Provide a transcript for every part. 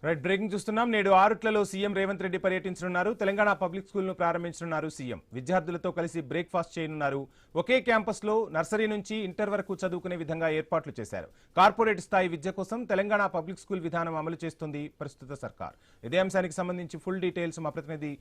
Right breaking చూస్తున్నాం. నేడు ఆరుట్లలో CM Revanth Reddy పర్యటించనున్నారు. తెలంగాణ పబ్లిక్ స్కూల్ను ప్రారంభించనున్నారు సీఎం. విద్యార్థులతో కలిసి బ్రేక్ఫాస్ట్ చేయనున్నారు. ఒకే క్యాంపస్లో నర్సరీ నుంచి ఇంటర్ వరకు చదువుకునే విధంగా ఏర్పాట్లు చేశారు. కార్పొరేట్ స్థాయి విద్య కోసం తెలంగాణ పబ్లిక్ స్కూల్ విధానం అమలు చేస్తుంది ప్రస్తుత సర్కార్. ఇదే అంశానికి సంబంధించి ఫుల్ డీటెయిల్స్ మా ప్రతినిధి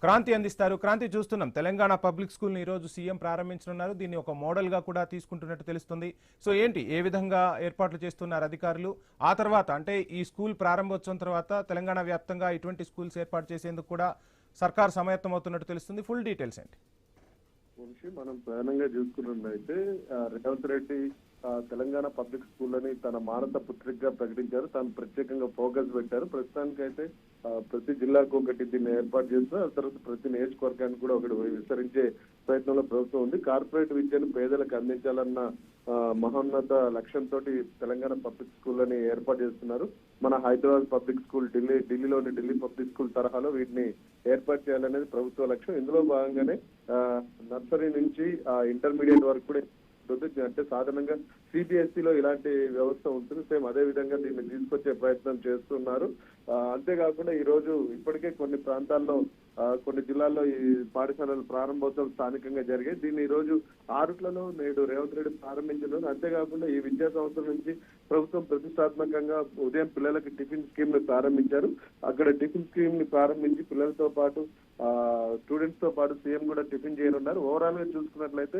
క్రాంతి అందిస్తారు. క్రాంతి, చూస్తున్నాం తెలంగాణ పబ్లిక్ స్కూల్ని ఈరోజు సీఎం ప్రారంభించనున్నారు. దీన్ని ఒక మోడల్గా కూడా తీసుకుంటున్నట్టు తెలుస్తుంది. సో ఏంటి, ఏ విధంగా ఏర్పాట్లు చేస్తున్నారు అధికారులు? ఆ తర్వాత అంటే ఈ స్కూల్ ప్రారంభోత్సవం తర్వాత తెలంగాణ వ్యాప్తంగా ఇటువంటి స్కూల్స్ ఏర్పాటు చేసేందుకు కూడా సర్కార్ సమాయత్తమవుతున్నట్టు తెలుస్తుంది. ఫుల్ డీటెయిల్స్ ఏంటి? మనం ప్రధానంగా చూసుకున్నట్లయితే రేవంత్ రెడ్డి తెలంగాణ పబ్లిక్ స్కూల్ అని తన మానత పుత్రికగా ప్రకటించారు. తాను ప్రత్యేకంగా ఫోకస్ పెట్టారు. ప్రస్తుతానికైతే ప్రతి జిల్లాకు ఒకటి దీన్ని ఏర్పాటు చేస్తారు. ఆ తర్వాత ప్రతి నియోజకవర్గానికి కూడా ఒకటి విస్తరించే ప్రయత్నంలో ప్రభుత్వం ఉంది. కార్పొరేట్ విద్యను పేదలకు అందించాలన్న మహోన్నత లక్ష్యంతో తెలంగాణ పబ్లిక్ స్కూల్ అని ఏర్పాటు చేస్తున్నారు. మన హైదరాబాద్ పబ్లిక్ స్కూల్, ఢిల్లీలోని ఢిల్లీ పబ్లిక్ స్కూల్ తరహాలో వీటిని ఏర్పాటు చేయాలనేది ప్రభుత్వ లక్ష్యం. ఇందులో భాగంగానే నర్సరీ నుంచి ఇంటర్మీడియట్ వరకు కూడా అంటే సాధారణంగా సిబిఎస్ఈలో ఇలాంటి వ్యవస్థ ఉంటుంది. సేమ్ అదే విధంగా దీన్ని తీసుకొచ్చే ప్రయత్నం చేస్తున్నారు. అంతేకాకుండా ఈ రోజు ఇప్పటికే కొన్ని ప్రాంతాల్లో కొన్ని జిల్లాల్లో ఈ పాఠశాలలు ప్రారంభోత్సవం స్థానికంగా జరిగాయి. దీన్ని ఈ రోజు ఆరుట్లలో నేడు రేవంత్ రెడ్డి ప్రారంభించడం. అంతేకాకుండా ఈ విద్యా సంవత్సరం నుంచి ప్రభుత్వం ప్రతిష్టాత్మకంగా ఉదయం పిల్లలకి టిఫిన్ స్కీమ్ ని ప్రారంభించారు. అక్కడ టిఫిన్ స్కీమ్ ని ప్రారంభించి పిల్లలతో పాటు స్టూడెంట్స్ తో పాటు సీఎం కూడా టిఫిన్ చేయనున్నారు. ఓవరాల్ గా చూసుకున్నట్లయితే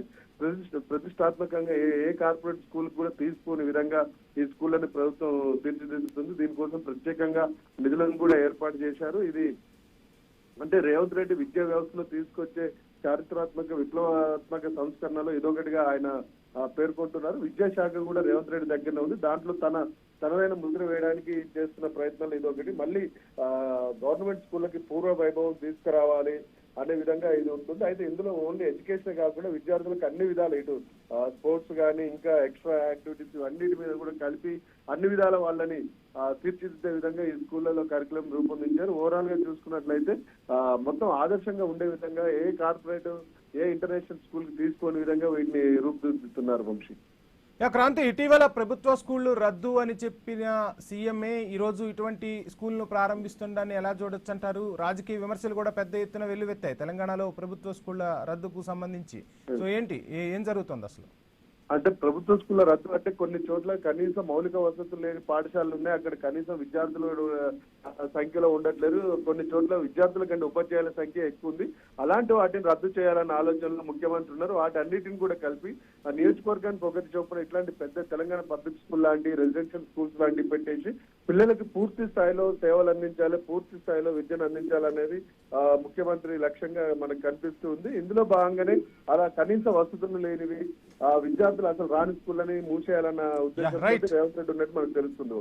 ప్రతిష్టాత్మకంగా ఏ కార్పొరేట్ స్కూల్ కూడా తీసుకోని విధంగా ఈ స్కూళ్ళని ప్రభుత్వం తీర్చిదిద్దుతుంది. దీనికోసం ప్రత్యేకంగా నిధులను కూడా ఏర్పాటు చేశారు. ఇది అంటే రేవంత్ రెడ్డి విద్యా వ్యవస్థలో తీసుకొచ్చే చారిత్రాత్మక విప్లవాత్మక సంస్కరణలో ఇదొకటిగా ఆయన పేర్కొంటున్నారు. విద్యాశాఖ కూడా రేవంత్ రెడ్డి దగ్గరనే ఉంది. దాంట్లో తనదైన ముద్ర వేయడానికి చేస్తున్న ప్రయత్నాలు ఇదొకటి. మళ్ళీ గవర్నమెంట్ స్కూళ్ళకి పూర్వ వైభవం తీసుకురావాలి అనే విధంగా ఇది ఉంటుంది. అయితే ఇందులో ఓన్లీ ఎడ్యుకేషన్ కాకుండా విద్యార్థులకు అన్ని విధాలు, ఇటు స్పోర్ట్స్ కానీ ఇంకా ఎక్స్ట్రా యాక్టివిటీస్ అన్నిటి మీద కూడా కలిపి అన్ని విధాల వాళ్ళని తీర్చిదిద్దే విధంగా ఈ స్కూళ్లలో కరికులం రూపొందించారు. ఓవరాల్ గా చూసుకున్నట్లయితే మొత్తం ఆదర్శంగా ఉండే విధంగా ఏ కార్పొరేట్ ఏ ఇంటర్నేషనల్ స్కూల్ కి తీసుకోని విధంగా వీటిని రూపుదిద్దుతున్నారు. వంశీ, క్రాంతి, ఇటీవల ప్రభుత్వ స్కూళ్లు రద్దు అని చెప్పిన సీఎంఏ ఈరోజు ఇటువంటి స్కూల్ను ప్రారంభిస్తుండని ఎలా చూడొచ్చు అంటారు? రాజకీయ విమర్శలు కూడా పెద్ద ఎత్తున వెల్లువెత్తాయి తెలంగాణలో ప్రభుత్వ స్కూళ్ల రద్దుకు సంబంధించి. సో ఏంటి, ఏం జరుగుతుంది అసలు? అంటే ప్రభుత్వ స్కూల్లో రద్దు అంటే కొన్ని చోట్ల కనీసం మౌలిక వసతులు లేని పాఠశాలలు ఉన్నాయి. అక్కడ కనీసం విద్యార్థులు సంఖ్యలో ఉండట్లేదు. కొన్ని చోట్ల విద్యార్థుల కంటే ఉపాధ్యాయుల సంఖ్య ఎక్కువ ఉంది. అలాంటి వాటిని రద్దు చేయాలన్న ఆలోచనలో ముఖ్యమంత్రి ఉన్నారు. వాటన్నిటిని కూడా కలిపి నియోజకవర్గానికి ఒకటి చొప్పున ఇట్లాంటి పెద్ద తెలంగాణ పబ్లిక్ స్కూల్ లాంటి రెసిడెన్షియల్ స్కూల్స్ లాంటివి పెట్టేసి పిల్లలకి పూర్తి స్థాయిలో సేవలు అందించాలి, పూర్తి స్థాయిలో విద్యను అందించాలనేది ముఖ్యమంత్రి లక్ష్యంగా మనకు కనిపిస్తూ ఉంది. ఇందులో భాగంగానే అలా కనీస వసతులు లేనివి విద్యార్థులు అసలు రాని స్కూళ్ళని మూసేయాలన్న ఉద్దేశంతో రేవంత్ రెడ్డి ఉన్నట్టు మనకు తెలుస్తుంది.